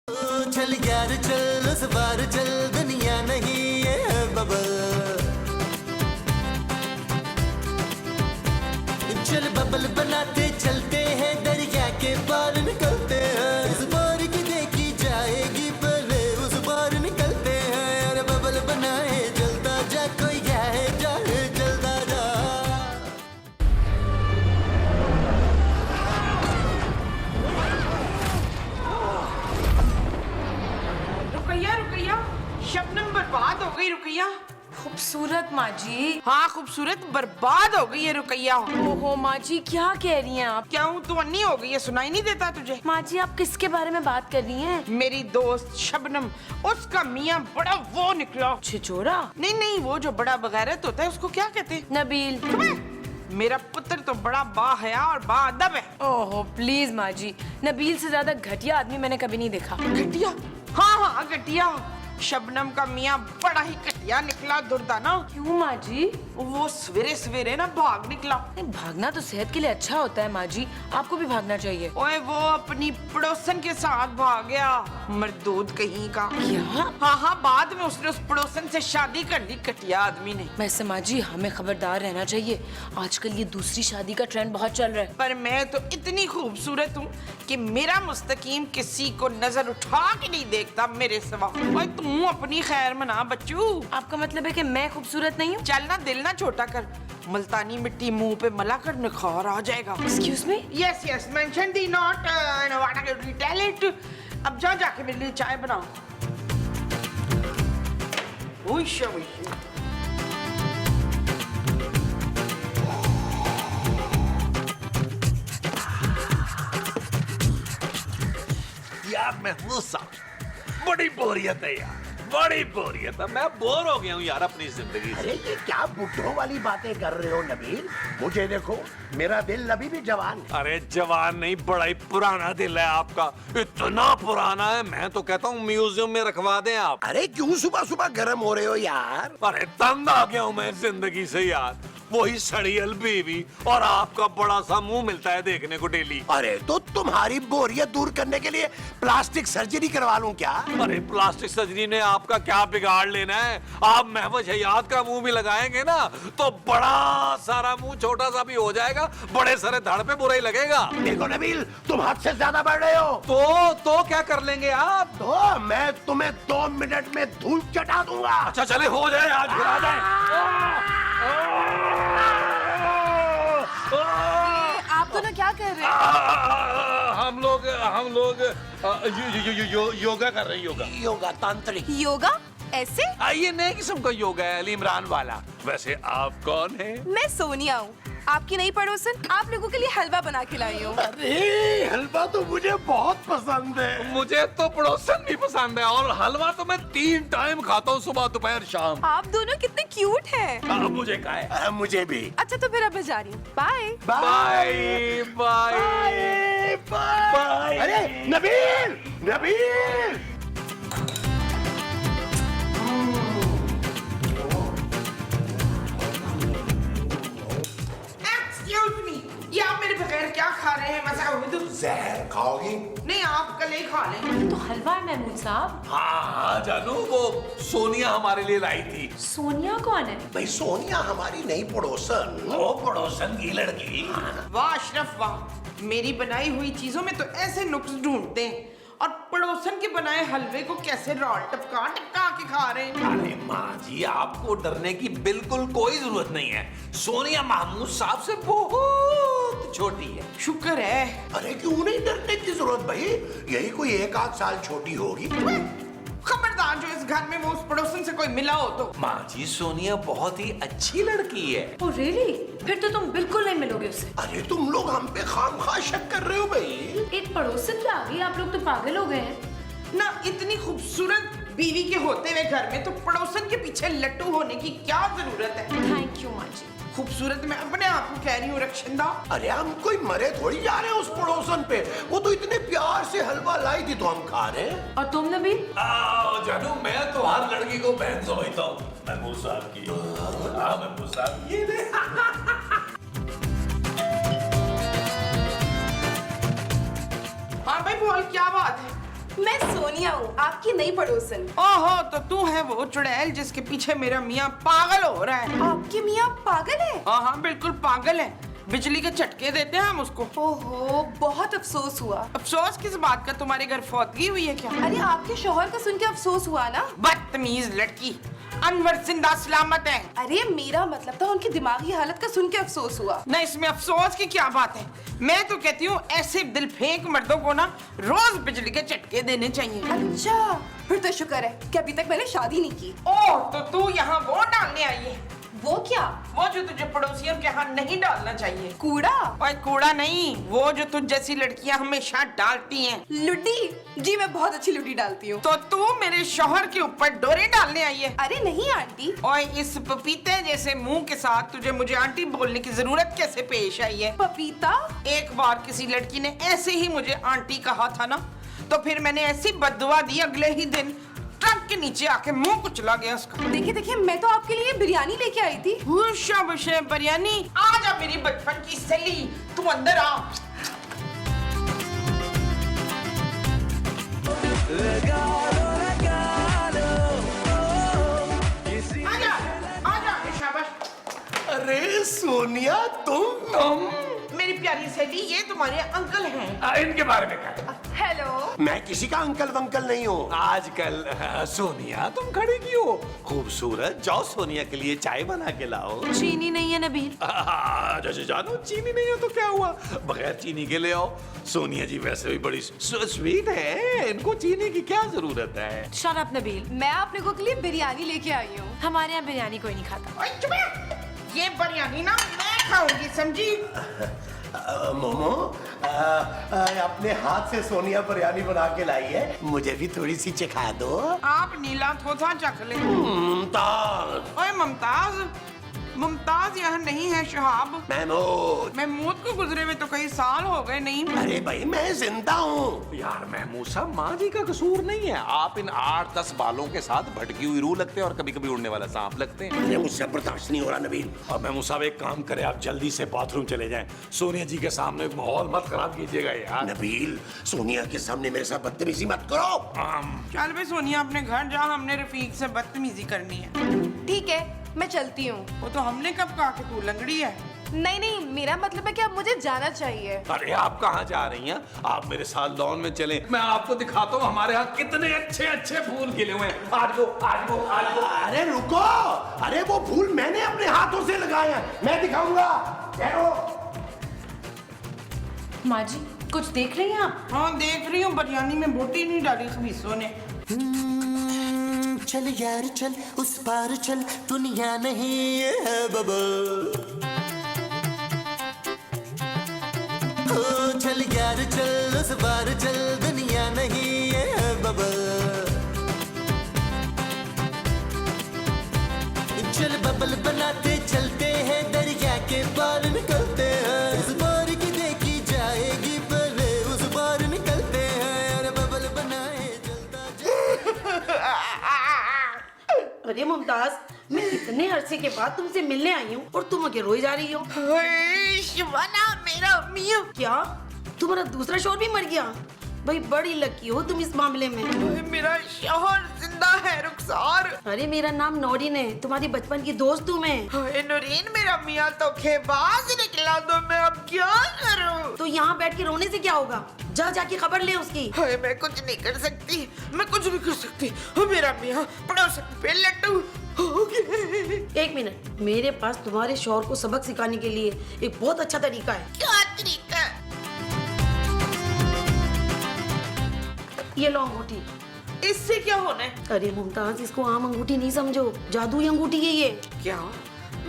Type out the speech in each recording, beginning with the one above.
चल यार चल उस बार चल दुनिया नहीं ये बबल। चल बबल बनाते चलते हैं दरिया के पार निकलते हैं। इस बार की देखी जाएगी पहले उस बार निकलते हैं। अरे बबल बनाए जलता जा कोई जाए जाए जलता जा। रुकैया रुकैया, शबनम बर्बाद हो गई रुकैया। खूबसूरत माँ जी। हाँ खूबसूरत बर्बाद हो गई है रुकैया। ओहो माँ जी क्या कह रही हैं आप? क्या हूँ तू अन्नी हो गई है, सुनाई नहीं देता तुझे? माँ जी आप किसके बारे में बात कर रही हैं? मेरी दोस्त शबनम, उसका मियाँ बड़ा वो निकला। छिचोरा? नहीं नहीं, वो जो बड़ा बगैरत होता है उसको क्या कहते हैं? नबील। मेरा पुत्र तो बड़ा बाहया और बाअदब है। ओहो प्लीज माँ जी, नबील से ज्यादा घटिया आदमी मैंने कभी नहीं देखा। घटिया? हाँ हाँ घटिया। शबनम का मियाँ बड़ा ही घटिया निकला दुर्दाना। क्यों माँ जी? वो सवेरे सवेरे ना भाग निकला। नहीं, भागना तो सेहत के लिए अच्छा होता है माँ जी, आपको भी भागना चाहिए। ओए वो अपनी पड़ोसन के साथ भाग गया, मरदूद कहीं का। क्या? हाँ हाँ, बाद में उसने उस पड़ोसन से शादी कर ली घटिया आदमी ने। वैसे माँ जी हमें खबरदार रहना चाहिए, आजकल ये दूसरी शादी का ट्रेंड बहुत चल रहा है। पर मैं तो इतनी खूबसूरत हूँ कि मेरा मुस्तकीम किसी को नजर उठा के नहीं देखता मेरे सिवा। ओए तू अपनी खैर मना बच्चू। आपका मतलब है कि मैं खूबसूरत नहीं हूँ? चल ना दिल ना छोटा कर, मुल्तानी मिट्टी मुंह पे मला कर निखार आ जाएगा। Excuse me? Yes yes, mention the not what I tell it. अब जा जाके मेरे लिए चाय बनाओ। उइशा उइशा। यार महमूद साहब, बड़ी बोरियत है यार, बड़ी बोरियत है। मैं बोर हो गया हूँ यार अपनी जिंदगी से। अरे ये क्या बुढ़ों वाली बातें कर रहे हो नबील? मुझे देखो, मेरा दिल अभी भी जवान है। अरे जवान नहीं, बड़ा ही पुराना दिल है आपका, इतना पुराना है मैं तो कहता हूँ म्यूजियम में रखवा दें आप। अरे क्यों सुबह सुबह गर्म हो रहे हो यार? अरे तंग आ गया हूँ मैं जिंदगी से यार, वही सड़ियल बीवी और आपका बड़ा सा मुंह मिलता है देखने को डेली। अरे तो तुम्हारी बोरियत दूर करने के लिए प्लास्टिक सर्जरी करवा लूं क्या? अरे प्लास्टिक सर्जरी ने आपका क्या बिगाड़ लेना है? आप महवज हयात का मुंह भी लगाएंगे ना तो बड़ा सारा मुंह छोटा सा भी हो जाएगा, बड़े सारे धड़ पे बुरा ही लगेगा। देखो नबील, तुम हद से ज्यादा बढ़ रहे हो। तो क्या कर लेंगे आप? तो मैं तुम्हें 2 मिनट में धूल चटा दूंगा। अच्छा चले हो जाए, आज फिर आ जाए। आप दोनों क्या कर रहे हैं? हम लोग योगा कर रहे हैं। योगा योगा तांत्रिक। योगा? ऐसे? ये नए किस्म का योगा है, अली इमरान वाला। वैसे आप कौन है? मैं सोनिया हूँ, आपकी नई पड़ोसन। आप लोगों के लिए हलवा बना के लाई हूँ। अरे हलवा तो मुझे बहुत पसंद है। मुझे तो पड़ोसन भी पसंद है और हलवा तो मैं 3 टाइम खाता हूँ, सुबह दोपहर शाम। आप दोनों कितने क्यूट हैं। मुझे क्या है? मुझे भी। अच्छा तो फिर अब मैं जा रही हूँ, बाय। Bye bye bye. अरे नबील, नबील। एक्सक्यूज मी, ये आप मेरे बगैर क्या खा रहे हैं? मजा हुई जहर खाओगी? नहीं, आप कल ही खा लें। तो हलवा है महमूद साहब। हाँ जानू, वो सोनिया हमारे लिए लाई थी। सोनिया कौन है? भाई सोनिया हमारी नई पड़ोसन। वो पड़ोसन की लड़की। वाह अशरफ वाह, मेरी बनाई हुई चीजों में तो ऐसे नुक्स ढूंढते हैं और पड़ोसन के बनाए हलवे को कैसे रॉल टपका टपका के खा रहे हैं। अरे माँ जी, आपको डरने की बिल्कुल कोई जरूरत नहीं है। सोनिया महमूद साहब से बहुत छोटी है। शुक्र है। अरे क्यों नहीं डरने की जरूरत भाई, यही कोई 1 आध साल छोटी होगी। खबरदार जो इस घर में वो उस पड़ोसन से कोई मिला हो तो। माँ जी सोनिया बहुत ही अच्छी लड़की है। Oh really? फिर तो तुम बिल्कुल नहीं मिलोगे उससे। अरे तुम लोग हम पे खामखा शक कर रहे हो भाई। एक पड़ोसन क्या आ गई, आप लोग तो पागल हो गए हैं। ना इतनी खूबसूरत बीवी के होते हुए घर में तो पड़ोसन के पीछे लट्टू होने की क्या जरूरत है? थैंक यू माँ जी। खूबसूरत मैं अपने आप को कह रही हूँ रक्षिंदा। अरे हम कोई मरे थोड़ी जा रहे हैं उस पड़ोसन पे, वो तो इतने प्यार से हलवा लाई थी तो हम खा रहे हैं। और तुम नबील? जानू मैं तो हर लड़की को बहन समझता हूँ। महमूद साहब की। महमूद साहब ये ले। हाँ भाई बोल, क्या बात है? मैं सोनिया हूँ, आपकी नई पड़ोसन। ओहो, तो तू है वो चुड़ैल जिसके पीछे मेरा मियाँ पागल हो रहा है। आपके मियाँ पागल है? हाँ हाँ, बिल्कुल पागल है। बिजली के झटके देते हैं हम उसको। ओहो, बहुत अफसोस हुआ। अफसोस किस बात का? तुम्हारे घर फौतगी हुई है क्या? अरे आपके शौहर का सुन के अफसोस हुआ ना। बदतमीज लड़की, अनवर जिंदा सलामत है। अरे मेरा मतलब था उनकी दिमागी हालत का सुन के अफसोस हुआ। ना, इसमें अफसोस की क्या बात है? मैं तो कहती हूँ ऐसे दिल फेंक मर्दों को ना रोज बिजली के झटके देने चाहिए। अच्छा, फिर तो शुक्र है कि अभी तक मैंने शादी नहीं की। ओह, तो तू यहाँ वो डालने आई है? वो क्या? वो जो तुझे पड़ोसियों के यहाँ नहीं डालना चाहिए। कूड़ा? ओए कूड़ा नहीं, वो जो तुझ जैसी लड़कियां हमेशा डालती हैं। लुड्डी? जी मैं बहुत अच्छी लुड्डी डालती हूँ। तो तू मेरे शौहर के ऊपर डोरे डालने आई है? अरे नहीं आंटी। ओए, इस पपीते जैसे मुंह के साथ तुझे मुझे आंटी बोलने की जरूरत कैसे पेश आई है? पपीता? एक बार किसी लड़की ने ऐसे ही मुझे आंटी कहा था ना, तो फिर मैंने ऐसी बद्दुआ दी, अगले ही दिन ट्रक के नीचे आके मुंह कुचला गया उसका। देखिए देखिए, मैं तो आपके लिए बिरयानी लेके आई थी। शाबाश बिरयानी। आ जा मेरी बचपन की सहेली, तू अंदर आ। आजा, शाबाश। अरे सोनिया, तुम मेरी प्यारी सहेली, ये तुम्हारे अंकल हैं। इनके बारे में क्या? हेलो। मैं किसी का अंकल वंकल नहीं हूँ। आजकल सोनिया तुम खड़ी क्यों हो? खूबसूरत, जाओ सोनिया के लिए चाय बना के लाओ। चीनी नहीं है नबील। जैसे जानो चीनी नहीं है तो क्या हुआ, बगैर चीनी के ले आओ। सोनिया जी वैसे भी बड़ी स्वीट है, इनको चीनी की क्या जरूरत है? शट अप नबील, मैं आप लोगों के लिए बिरयानी लेके आई हूँ। हमारे यहाँ बिरयानी कोई नहीं खाता। ओए चुप रह। ये बिरयानी ना मैं खाऊंगी, समझी? मोमो, अपने हाथ से सोनिया बिरयानी बना के लाई है, मुझे भी थोड़ी सी चखा दो। आप नीला थोथा चख ले। मुमताज। ओए मुमताज, मुमताज यहाँ नहीं है शहाब। महमूद। महमूद को गुजरे हुए तो कई साल हो गए। नहीं, अरे भाई मैं जिंदा हूँ। यार महमूद साहब, माँ जी का कसूर नहीं है। आप इन 8-10 बालों के साथ भटकी हुई रूह लगते हैं और कभी कभी उड़ने वाला सांप लगते हैं। अरे मुझसे बर्दाश्त नहीं हो रहा नबील। अब महमूद साहब एक काम करें, आप जल्दी से बाथरूम चले जाएं। सोनिया जी के सामने माहौल मत खराब कीजिएगा यार। नबील, सोनिया के सामने मेरे साथ बदतमीजी मत करो। चल बे सोनिया, अपने घर जा, हमने रफीक से बदतमीजी करनी है। ठीक है, मैं चलती हूँ। वो तो हमने कब कहा कि तू लंगड़ी है? नहीं नहीं, मेरा मतलब है कि अब मुझे जाना चाहिए। अरे आप कहाँ जा रही हैं? आप मेरे साथ लॉन में चलें, मैं आपको दिखाता हूँ हमारे यहाँ कितने अच्छे अच्छे फूल खिले हुए हैं। आज वो अरे रुको, अरे वो फूल मैंने अपने हाथों से लगाए हैं, मैं दिखाऊंगा। माँ जी, कुछ देख रही हैं आप? हाँ देख रही हूँ, बिरयानी में बोटी नहीं डाली खबीसों ने। चल यार चल, उस पार चल, दुनिया नहीं है बबल। ओ चल यार चल, उस पार चल, दुनिया नहीं है बबल। चल बबल बनाते चलते हैं, दरिया के पार निकलते हैं। इस बार की देखी जाएगी, पहले उस बार निकलते हैं। यार बबल बनाए चलता अरे मुमताज, मैं इतने अरसे के बाद तुमसे मिलने आई हूँ और तुम आगे रोई जा रही हो। शिवाना, मेरा मियाँ। क्या तुम्हारा दूसरा शौहर भी मर गया? भाई बड़ी लकी हो तुम इस मामले में। मेरा शौहर जिंदा है रुखसार। अरे मेरा नाम नौरीन है, तुम्हारी बचपन की दोस्त हूँ मैं। हाय नूरीन, मेरा मियाँ तो खेबाज निकला, तो मैं अब क्या करूँ? तो यहाँ बैठ के रोने से क्या होगा? जा जाके खबर ले उसकी। हाय मैं कुछ नहीं कर सकती, मैं कुछ नहीं कर सकती। मेरा मियाँ पड़ोसन पे लट्टू हो गया। एक मिनट, मेरे पास तुम्हारे शौहर को सबक सिखाने के लिए एक बहुत अच्छा तरीका है। क्या तरीका? ये लो अंगूठी। इससे क्या होना है? अरे मुमताज, इसको आम अंगूठी नहीं समझो, जादुई अंगूठी है ये। क्या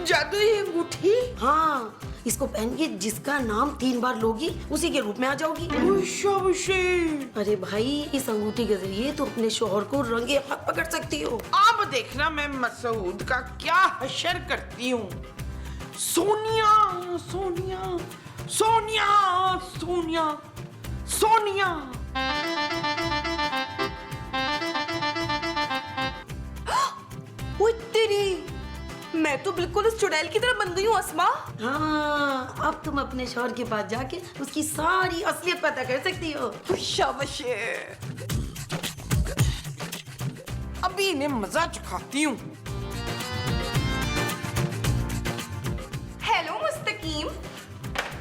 जादुई अंगूठी? हाँ, इसको पहन के जिसका नाम 3 बार लोगी उसी के रूप में आ जाओगी। अरे भाई, इस अंगूठी के जरिए तो अपने शौहर को रंगे हाथ पकड़ सकती हो। अब देखना मैं मसूद का क्या हशर करती हूँ। सोनिया सोनिया सोनिया सोनिया सोनिया। ओए तेरी, मैं तो बिल्कुल उस चुड़ैल की तरह बन गई हूँ अस्मा। हाँ, अब तुम अपने शौहर के पास जाके उसकी सारी असलियत पता कर सकती हो। शाबाश। अभी इन्हें मजा चखाती हूँ। हेलो मुस्तकीम।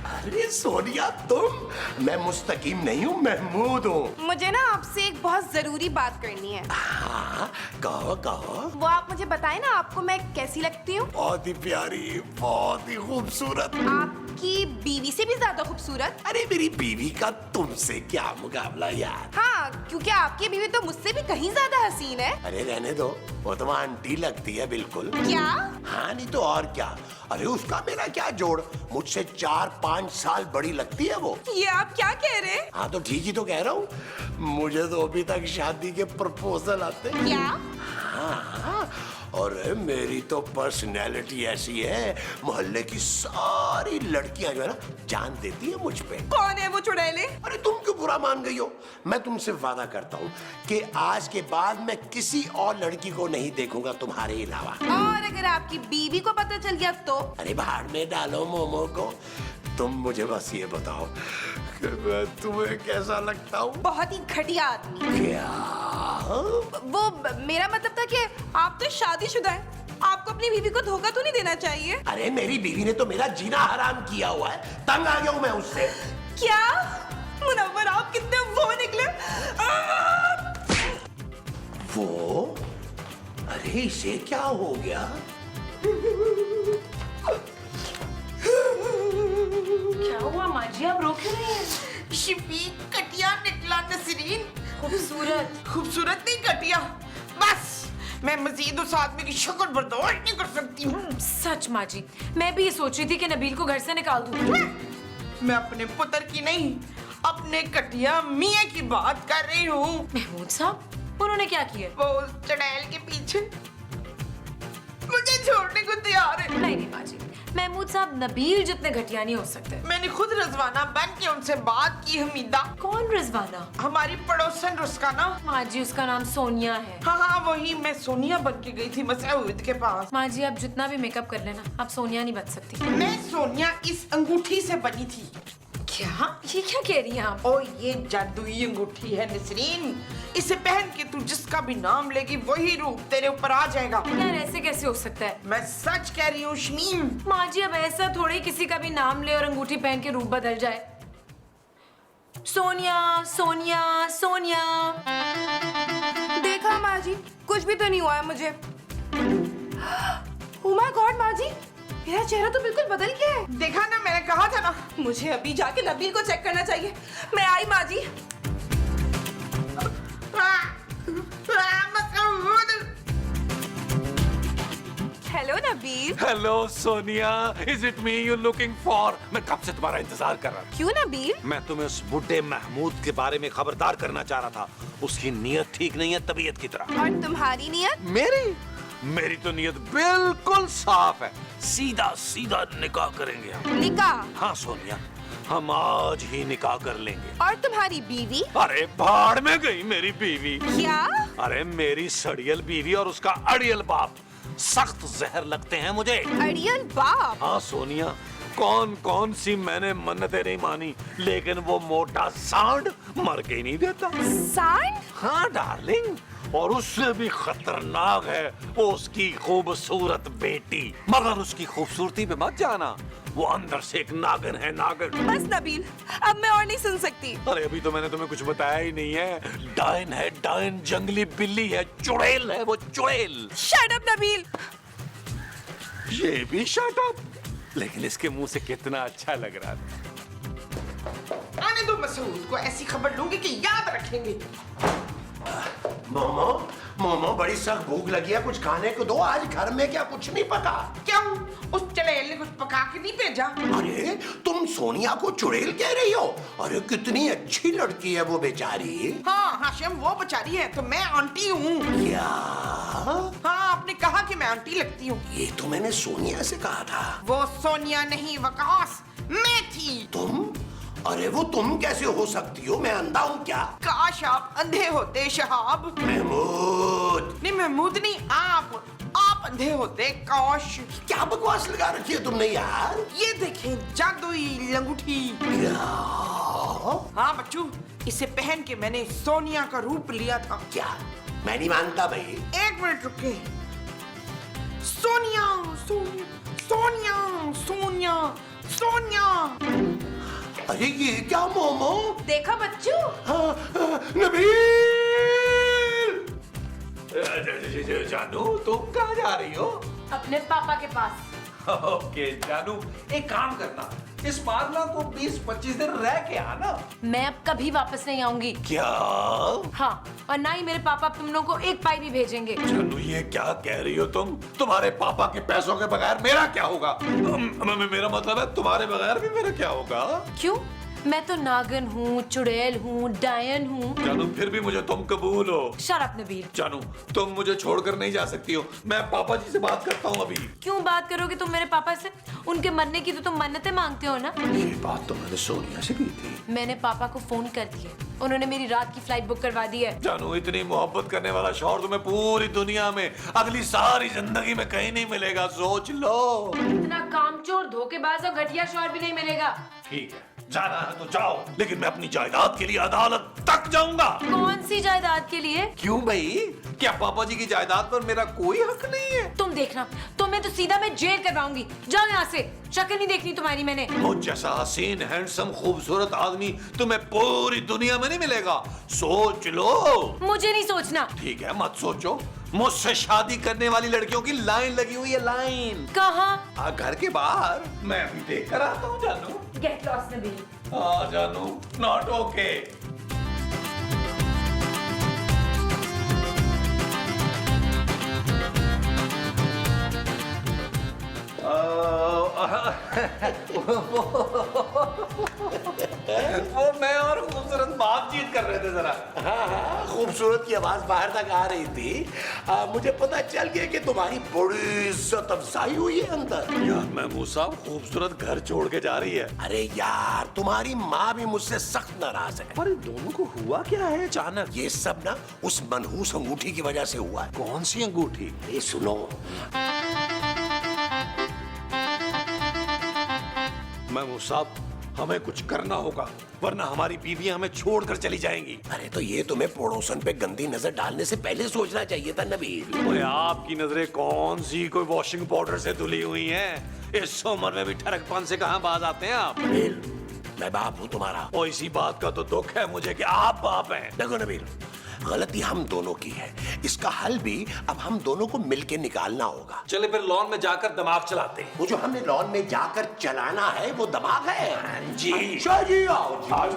अरे सोनिया तुम? मैं मुस्तकीम नहीं हूँ, महमूद हूँ। मुझे ना आपसे एक बहुत जरूरी बात करनी है। हाँ, कहो कहो। वो आप मुझे बताएं ना, आपको मैं कैसी लगती हूँ? बहुत ही प्यारी, बहुत ही खूबसूरत। आपकी बीवी से भी ज्यादा खूबसूरत। अरे मेरी बीवी का तुमसे क्या मुकाबला यार। हाँ, क्योंकि आपकी बीवी तो मुझसे भी कहीं ज्यादा हसीन है। अरे रहने दो, वो तो आंटी लगती है बिल्कुल। क्या? हाँ नहीं तो और क्या। अरे उसका मेरा क्या जोड़, मुझसे 4-5 साल बड़ी लगती है वो। ये आप क्या कह रहे हैं? हाँ तो ठीक ही तो कह रहा हूँ। मुझे तो अभी तक शादी के प्रपोजल आते हैं। क्या? हाँ, और मेरी तो पर्सनैलिटी ऐसी है, मोहल्ले की सारी लड़कियां जो है ना जान देती है मुझ पे। कौन है वो चुड़ैले? अरे तुम क्यों बुरा मान गई हो? मैं तुमसे वादा करता हूँ कि आज के बाद मैं किसी और लड़की को नहीं देखूंगा तुम्हारे अलावा। और अगर आपकी बीवी को पता चल गया तो? अरे भाड़ में डालो मोमो को। तुम मुझे बस ये बताओ कि मैं तुम्हें कैसा लगता हूँ? बहुत ही घटिया आदमी। क्या? वो मेरा मतलब था कि आप तो शादीशुदा हैं। आपको अपनी बीवी को धोखा तो नहीं देना चाहिए। अरे मेरी बीवी ने तो मेरा जीना हराम किया हुआ है, तंग आ गया हूँ मैं उससे। क्या? मुनव्वर आप कितने वो निकले। वो? अरे इसे क्या हो गया? क्या हुआ माँ जी, आप रो क्यों रही हैं? शफीक कटिया निकला नसरीन। खूबसूरत। खूबसूरत नहीं, कटिया। बस मैं मजीद उस आदमी की शक्ल बर्दाश्त नहीं कर सकती हूँ। सच माँ जी, मैं भी ये सोच रही थी कि नबील को घर से निकाल दूँ। मैं अपने पुत्र की नहीं, अपने कटिया मियाँ की बात कर रही हूँ। महमूद साहब, उन्होंने क्या किया? वो उस चड़ैल के पीछे मुझे छोड़ने को तैयार है। नहीं नहीं माँ जी, महमूद साहब नबील जितने घटिया नहीं हो सकते। मैंने खुद रजवाना बन के उनसे बात की। हमीदा, कौन रिजवाना? हमारी पड़ोसन रुस्काना। माँ जी उसका नाम सोनिया है। हाँ हाँ वही, मैं सोनिया बन के गई थी मसऊद के पास। माँ जी आप जितना भी मेकअप कर लेना, आप सोनिया नहीं बन सकती। मैं सोनिया इस अंगूठी से बनी थी। क्या? ये क्या कह रही हैं आप? ओ ये जादुई अंगूठी है नसरीन, इसे पहन के तू जिसका भी नाम लेगी वही रूप तेरे ऊपर आ जाएगा। यार ऐसे कैसे हो सकता है? मैं सच कह रही हूँ शमीम। माँ जी अब ऐसा थोड़ी किसी का भी नाम ले और अंगूठी पहन के रूप बदल जाए। सोनिया सोनिया सोनिया। देखा माँ जी, कुछ भी तो नहीं हुआ है मुझे। ओह माय गॉड माँ जी, मेरा चेहरा तो बिल्कुल बदल गया है। देखा ना, मैंने कहा था ना। मुझे अभी जाके नबील को चेक करना चाहिए। मैं आई माँ जी। Hello Nabeel. Hello Sonia, is it me you looking for? मैं कब से तुम्हारा इंतजार कर रहा था। क्यों नबील? मैं तुम्हें उस बुड्ढे महमूद के बारे में खबरदार करना चाह रहा था। उसकी नीयत ठीक नहीं है, तबीयत की तरह। और तुम्हारी नियत? मेरी तो नीयत बिल्कुल साफ है। सीधा सीधा निकाह करेंगे हम। निकाह? हाँ सोनिया, हम आज ही निकाह कर लेंगे। और तुम्हारी बीवी? अरे भाड़ में गई मेरी बीवी। क्या? अरे मेरी सड़ियल बीवी और उसका अड़ियल बाप सख्त जहर लगते हैं मुझे। अड़ियल बाप? हाँ सोनिया, कौन कौन सी मैंने मन्नतें नहीं मानी, लेकिन वो मोटा सांड मर के ही नहीं देता। सांड? हाँ डार्लिंग, और उससे भी खतरनाक है वो उसकी खूबसूरत बेटी। मगर उसकी खूबसूरती पे मत जाना, वो अंदर से एक नागिन है, नागिन। बस नबील, अब मैं और नहीं सुन सकती। अरे अभी तो मैंने तुम्हें कुछ बताया ही नहीं है। डायन है डायन, जंगली बिल्ली है, चुड़ैल है वो चुड़ैल। Shut up Nabeel. ये भी शट अप, लेकिन इसके मुंह से कितना अच्छा लग रहा था। आने दो मसूद को, ऐसी खबर लूंगी कि याद रखेंगे। मोमो, मोमो बड़ी सख्त भूख लगी है, कुछ खाने को दो। आज घर में क्या कुछ नहीं पका? क्यों? उस चड़ैल ने कुछ पका के नहीं भेजा? अरे तुम सोनिया को चुड़ैल कह रही हो? अरे कितनी अच्छी लड़की है वो बेचारी। हाँ हाशिम, वो बेचारी है तो मैं आंटी हूँ। क्या? हाँ आपने कहा कि मैं आंटी लगती हूँ। ये तो मैंने सोनिया से कहा था। वो सोनिया नहीं वकास, मैं थी। तुम? अरे वो तुम कैसे हो सकती हो? मैं अंधा हूँ क्या? काश आप अंधे होते शहाब। महमूद। नहीं महमूद नहीं, आप अंधे होते काश। क्या बकवास लगा रखी है तुमने यार? ये देखें जादुई अंगूठी। क्या? हाँ बच्चू, इसे पहन के मैंने सोनिया का रूप लिया था। क्या? मैं नहीं मानता भाई। एक मिनट रुके। सोनिया सोनिया सोनिया सोनिया सोनिया। अरे ये क्या मोमो? देखा बच्चों? नबील! जानू तुम कहाँ जा रही हो? अपने पापा के पास। ओके जानू, एक काम करना, इस बार ना को 20-25 दिन रह के आना। मैं अब कभी वापस नहीं आऊंगी। क्या? हाँ, और ना ही मेरे पापा तुम लोगों को एक पाई भी भेजेंगे। जानू ये क्या कह रही हो तुम? तुम्हारे पापा के पैसों के बगैर मेरा क्या होगा? मेरा मतलब है तुम्हारे बगैर भी मेरा क्या होगा? क्यों? मैं तो नागिन हूँ, चुड़ैल हूँ, डायन हूँ। जानू फिर भी मुझे तुम कबूल हो। Shut up Nabeel. जानू तुम मुझे छोड़कर नहीं जा सकती हो, मैं पापा जी से बात करता हूँ अभी। क्यों बात करोगे तुम मेरे पापा से? उनके मरने की तो तुम मन्नतें मांगते हो ना। ये बात तो मैंने सोनिया से की थी। मैंने पापा को फोन कर दिया, उन्होंने मेरी रात की फ्लाइट बुक करवा दी है। जानू इतनी मोहब्बत करने वाला शौहर तुम्हें पूरी दुनिया में अगली सारी जिंदगी में कहीं नहीं मिलेगा, सोच लो। इतना कामचोर, धोखेबाज और घटिया शौहर भी नहीं मिलेगा। ठीक है, जाना है तो जाओ, लेकिन मैं अपनी जायदाद के लिए अदालत तक जाऊंगा। कौन सी जायदाद के लिए? क्यों भाई, क्या पापा जी की जायदाद पर मेरा कोई हक नहीं है? तुम देखना, तुम्हें तो सीधा मैं जेल करवाऊंगी। जाओ यहाँ से, शक्ल नहीं देखनी तुम्हारी मैंने। मुझ जैसा हसीन, हैंडसम, खूबसूरत आदमी तुम्हें पूरी दुनिया में नहीं मिलेगा, सोच लो। मुझे नहीं सोचना। ठीक है, मत सोचो। मुझसे शादी करने वाली लड़कियों की लाइन लगी हुई है, लाइन। कहाँ? घर के बाहर। मैं अभी देख कर आता हूँ जानू। Get lost Nabeel. हाँ जानू, नॉट ओके। वो मैं और खूबसूरत बातचीत कर रहे थे जरा। हाँ, खूबसूरत की आवाज बाहर तक आ रही थी। मुझे पता चल गया कि तुम्हारी बड़ी इज्जत अफजाई हुई है अंदर। यार महमूद साहब, खूबसूरत घर छोड़ के जा रही है। अरे यार, तुम्हारी माँ भी मुझसे सख्त नाराज है। पर इन दोनों को हुआ क्या है अचानक? ये सब ना उस मनहूस अंगूठी की वजह से हुआ है। कौन सी अंगूठी? ये सुनो, महमूद साहब, हमें कुछ करना होगा, वरना हमारी बीवियां हमें छोड़कर चली जाएंगी। अरे तो ये तुम्हें पड़ोसन पे गंदी नजर डालने से पहले सोचना चाहिए था नबील। ओए, आपकी नजरें कौन सी कोई वॉशिंग पाउडर से धुली हुई हैं? इस उम्र में भी ठरकपन से कहां बाज आते हैं आप? नबील, मैं बाप हूँ तुम्हारा। और इसी बात का तो दुख है मुझे कि आप बाप हैं। देखो नबील, गलती हम दोनों की है, इसका हल भी अब हम दोनों को मिलके निकालना होगा। चले फिर लॉन में जाकर दिमाग चलाते हैं। वो जो हमने लॉन में जाकर चलाना है वो दिमाग है। हाँ जी। अच्छा जी, आओ जी, आओ।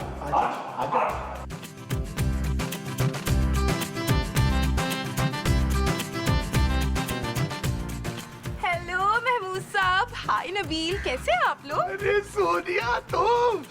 हेलो महमूद साहब। हाय नबील, कैसे हैं आप लोग? अरे सोनिया, तुम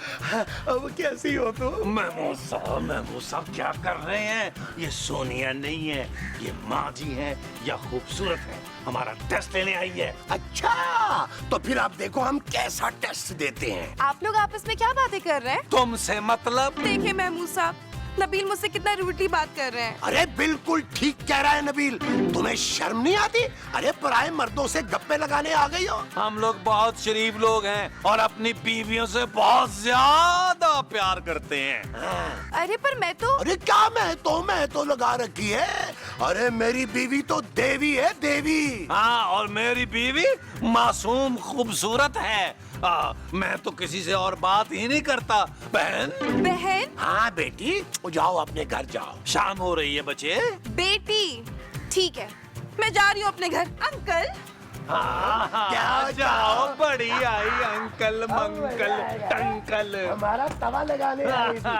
अब कैसी हो तुम? महमूद साहब क्या कर रहे हैं? ये सोनिया नहीं है, ये माँ जी है या खूबसूरत है, हमारा टेस्ट लेने आई है। अच्छा, तो फिर आप देखो हम कैसा टेस्ट देते हैं। आप लोग आपस में क्या बातें कर रहे हैं? तुमसे मतलब? देखिए महमूद साहब, नबील मुझसे कितना रूडली बात कर रहे हैं। अरे बिल्कुल ठीक कह रहा है नबील, तुम्हें शर्म नहीं आती? अरे पराये मर्दों से गप्पे लगाने आ गई हो। हम लोग बहुत शरीफ लोग हैं और अपनी बीवियों से बहुत ज्यादा प्यार करते हैं। अरे पर मैं तो अरे क्या मैं तो लगा रखी है। अरे मेरी बीवी तो देवी है, देवी। हाँ, और मेरी बीवी मासूम खूबसूरत है। मैं तो किसी से और बात ही नहीं करता। बहन। बहन? हाँ बेटी, जाओ अपने घर जाओ। शाम हो रही है बच्चे। बेटी, ठीक है, मैं जा रही हूँ अपने घर। अंकल। क्या जाओ, बड़ी आई अंकल मंकल टंकल। हमारा तवा लगाने आई थी।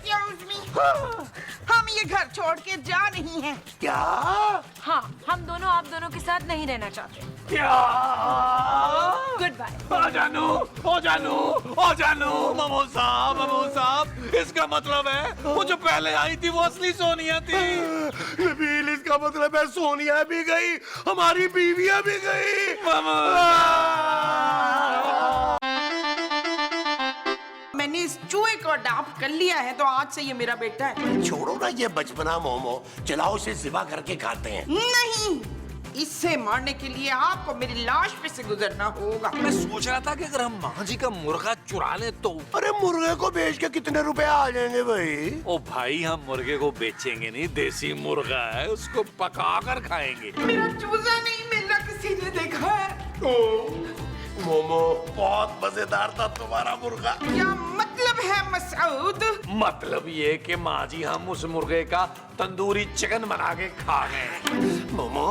Excuse me, हम ये घर छोड़ के जा रही हैं। क्या? हाँ, हम दोनों आप दोनों के साथ नहीं रहना चाहते। क्या? Good bye. ओ जानू, ममो साहब, इसका मतलब है वो जो पहले आई थी वो असली सोनिया थी। नबील, इसका मतलब है सोनिया भी गई, हमारी बीवियां भी गई। मैंने इस चूहे को अडॉप्ट कर लिया है तो आज से ये मेरा बेटा है। छोड़ो ना ये बचपना मोमो, चलाओ इसे ज़िबा करके खाते हैं। नहीं, इससे मारने के लिए आपको मेरी लाश पे से गुजरना होगा। मैं सोच रहा था कि अगर हम माँ जी का मुर्गा चुरा ले तो। अरे मुर्गे को बेच के कितने रुपए आ जाएंगे भाई? ओ भाई, हम मुर्गे को बेचेंगे नहीं, देसी मुर्गा है, उसको पका कर खाएंगे। मेरा चूजा नहीं मिल रहा, किसी ने देखा है? मोमो, बहुत मजेदार था तुम्हारा मुर्गा। क्या मतलब है मसूद? मतलब ये कि माँ जी हम उस मुर्गे का तंदूरी चिकन बना के खा गए। मोमो,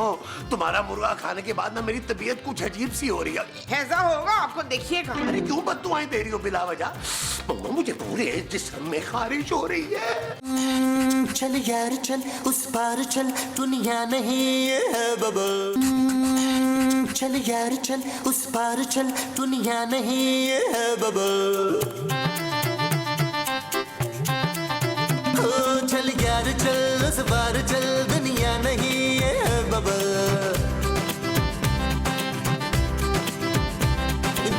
तुम्हारा मुर्गा खाने के बाद ना मेरी तबीयत कुछ अजीब सी हो रही है। ऐसा होगा, आपको देखिएगा। अरे क्यों बददुआएं दे रही हो बिला वजह? मोमो, मुझे पूरे जिस्म में खारिश हो रही है। चल यार चल, उस पार चल, दुनिया नहीं है बबल। चल यार चल, उस पार चल, दुनिया नहीं है बबल। चल यार चल, उस पार चल, दुनिया नहीं है बबल।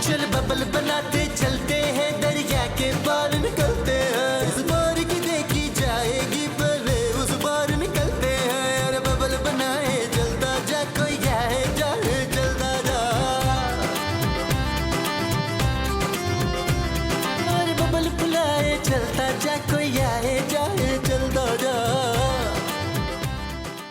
चल बबल बनाते चलते हैं, दरिया के पार निकलते हैं। इस बार की देखी जाएगी, पहले उस बार निकलते हैं। अरे बबल बनाए जलता जा, कोई आए जाए जलता जा। अरे बबल बुलाए चलता जा, कोई आए जाए